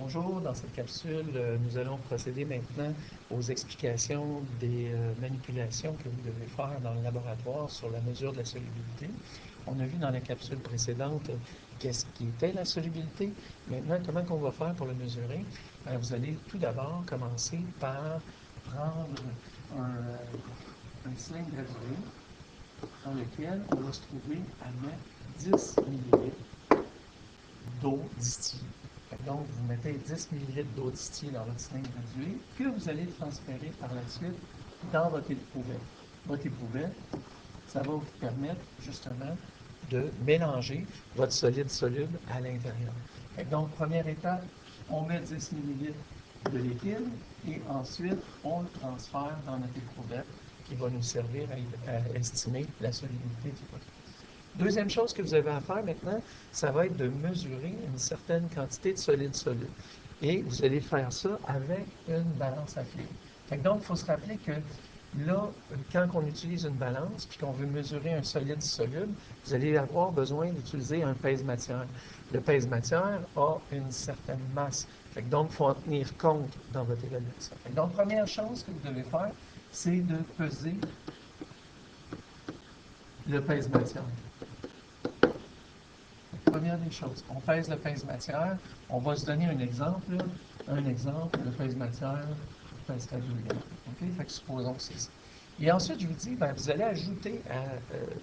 Bonjour, dans cette capsule, nous allons procéder maintenant aux explications des manipulations que vous devez faire dans le laboratoire sur la mesure de la solubilité. On a vu dans la capsule précédente qu'est-ce qui était la solubilité. Maintenant, comment on va faire pour le mesurer? Vous allez tout d'abord commencer par prendre un cylindre gradué dans lequel on va se trouver à mettre 10 ml d'eau distillée. Donc, vous mettez 10 ml d'eau distillée dans votre cylindre gradué que vous allez transférer par la suite dans votre éprouvette. Votre éprouvette, ça va vous permettre justement de mélanger votre solide soluble à l'intérieur. Donc, première étape, on met 10 ml de liquide et ensuite, on le transfère dans notre éprouvette qui va nous servir à estimer la solubilité du produit. Deuxième chose que vous avez à faire maintenant, ça va être de mesurer une certaine quantité de solide soluble. Et vous allez faire ça avec une balance à flux. Donc, il faut se rappeler que là, quand on utilise une balance puis qu'on veut mesurer un solide soluble, vous allez avoir besoin d'utiliser un pèse-matière. Le pèse-matière a une certaine masse. Donc, il faut en tenir compte dans votre évaluation. Donc, première chose que vous devez faire, c'est de peser le pèse-matière. Première des choses, on pèse le pèse-matière. On va se donner un exemple. Un exemple, le pèse-matière pèserait 2 grammes. OK? Fait que supposons que c'est ça. Et ensuite, je vous dis, vous allez ajouter,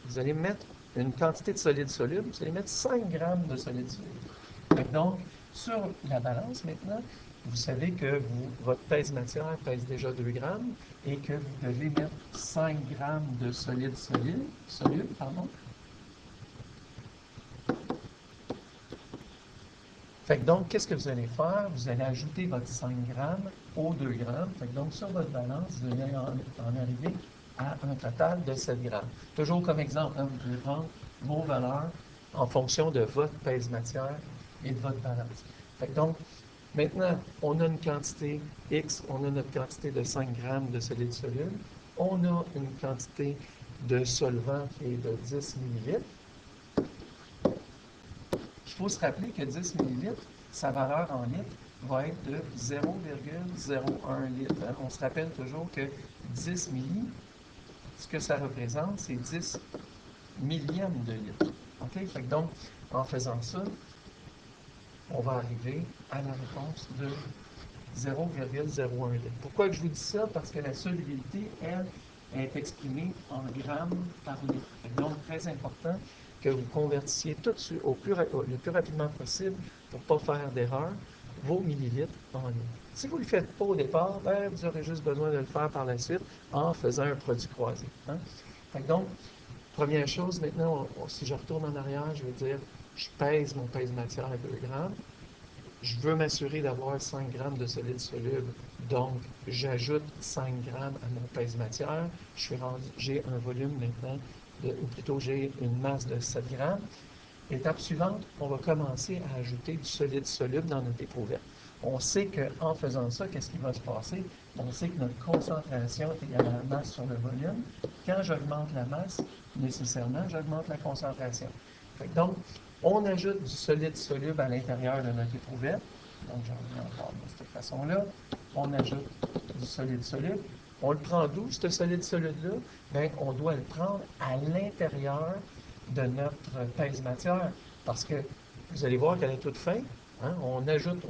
vous allez mettre une quantité de solide soluble. Vous allez mettre 5 grammes de solide soluble. Donc, sur la balance maintenant, vous savez que votre pèse-matière pèse déjà 2 grammes et que vous devez mettre 5 grammes de solide soluble. Donc, qu'est-ce que vous allez faire? Vous allez ajouter votre 5 grammes aux 2 grammes. Donc, sur votre balance, vous allez en arriver à un total de 7 grammes. Toujours comme exemple, vous pouvez prendre vos valeurs en fonction de votre pèse-matière et de votre balance. Donc, maintenant, on a une quantité X, on a notre quantité de 5 grammes de solide soluble. On a une quantité de solvant qui est de 10 millilitres. Il faut se rappeler que 10 ml, sa valeur en litres va être de 0,01 litre. On se rappelle toujours que 10 milli, ce que ça représente, c'est 10 millièmes de litre. OK? Donc, en faisant ça, on va arriver à la réponse de 0,01 litre. Pourquoi que je vous dis ça? Parce que la solubilité, elle, est exprimée en grammes par litre. Donc, très important que vous convertissiez tout de suite, le plus rapidement possible, pour ne pas faire d'erreur, vos millilitres en litres. Si vous ne le faites pas au départ, vous aurez juste besoin de le faire par la suite en faisant un produit croisé. Donc, première chose, maintenant, si je retourne en arrière, je vais dire, je pèse mon pèse-matière à 2 grammes. Je veux m'assurer d'avoir 5 grammes de solide soluble, donc j'ajoute 5 grammes à mon pèse-matière. J'ai un volume maintenant, ou plutôt j'ai une masse de 7 grammes. Étape suivante, on va commencer à ajouter du solide soluble dans notre éprouvette. On sait qu'en faisant ça, qu'est-ce qui va se passer? On sait que notre concentration est égale à la masse sur le volume. Quand j'augmente la masse, nécessairement, j'augmente la concentration. Donc, on ajoute du solide soluble à l'intérieur de notre éprouvette. Donc, j'en reviens encore de cette façon-là. On ajoute du solide soluble. On le prend d'où, ce solide soluble-là? Bien, on doit le prendre à l'intérieur de notre pèse-matière, parce que vous allez voir qu'à la toute fin, on ajoute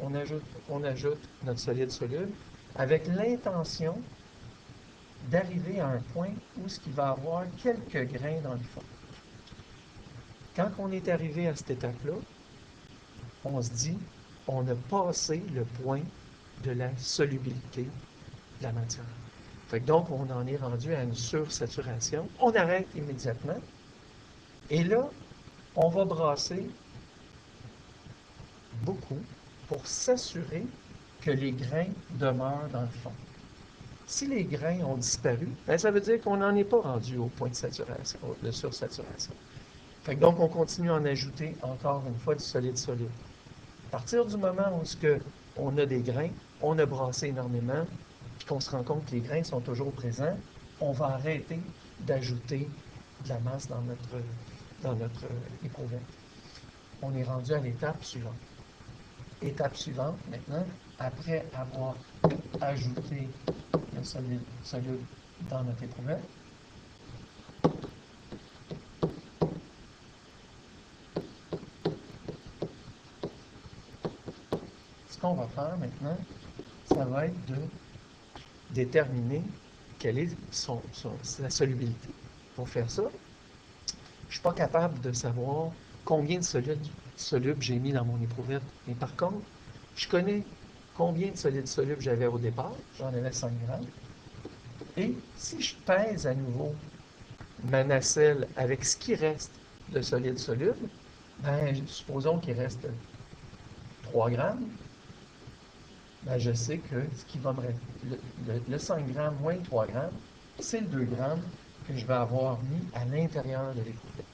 notre solide soluble avec l'intention d'arriver à un point où il va y avoir quelques grains dans le fond. Quand on est arrivé à cette étape-là, on se dit, on a passé le point de la solubilité de la matière. Donc, on en est rendu à une sursaturation. On arrête immédiatement. Et là, on va brasser beaucoup pour s'assurer que les grains demeurent dans le fond. Si les grains ont disparu, ça veut dire qu'on n'en est pas rendu au point de saturation, de sursaturation. Donc, on continue à en ajouter encore une fois du solide soluble. À partir du moment où on a des grains, on a brassé énormément, puis qu'on se rend compte que les grains sont toujours présents, on va arrêter d'ajouter de la masse dans notre éprouvette. On est rendu à l'étape suivante. Étape suivante, maintenant, après avoir ajouté le solide dans notre éprouvette, ce qu'on va faire maintenant, ça va être de déterminer quelle est sa solubilité. Pour faire ça, je ne suis pas capable de savoir combien de solubles j'ai mis dans mon éprouvette. Mais par contre, je connais combien de solides solubles j'avais au départ. J'en avais 5 grammes. Et si je pèse à nouveau ma nacelle avec ce qui reste de solide soluble, ben, supposons qu'il reste 3 grammes, ben, je sais que ce qui va me le 5 grammes moins le 3 grammes, c'est le 2 grammes que je vais avoir mis à l'intérieur de l'éprouvette.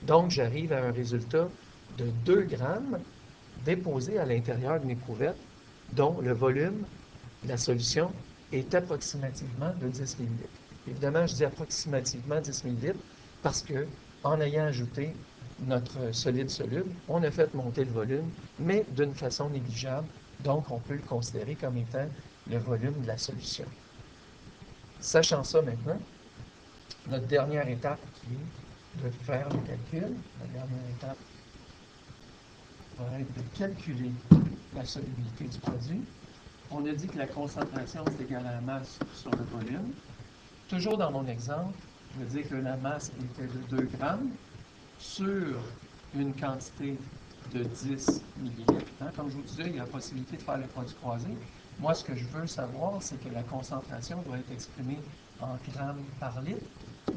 Donc, j'arrive à un résultat de 2 grammes déposés à l'intérieur d'une éprouvette dont le volume de la solution est approximativement de 10 ml. Évidemment, je dis approximativement 10 ml parce que, en ayant ajouté notre solide soluble, on a fait monter le volume, mais d'une façon négligeable, donc on peut le considérer comme étant le volume de la solution. Sachant ça maintenant, notre dernière étape qui est de faire le calcul, la dernière étape va être de calculer la solubilité du produit. On a dit que la concentration c'est égal à la masse sur le volume. Toujours dans mon exemple, je veux dire que la masse était de 2 grammes sur une quantité de 10 millilitres. Comme je vous disais, il y a la possibilité de faire le produit croisé. Moi, ce que je veux savoir, c'est que la concentration doit être exprimée en grammes par litre,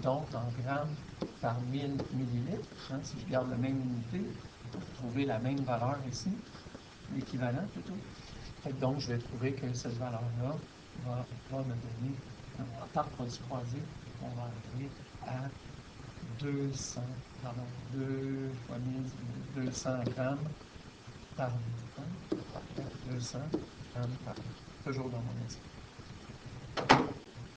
donc en grammes par 1000 millilitres. Si je garde la même unité, pour trouver la même valeur ici, l'équivalent plutôt. Donc, je vais trouver que cette valeur-là va me donner, par produit croisé, on va arriver à 200 fois 200 grammes par litre. 200 grammes par litre. Toujours dans mon exemple.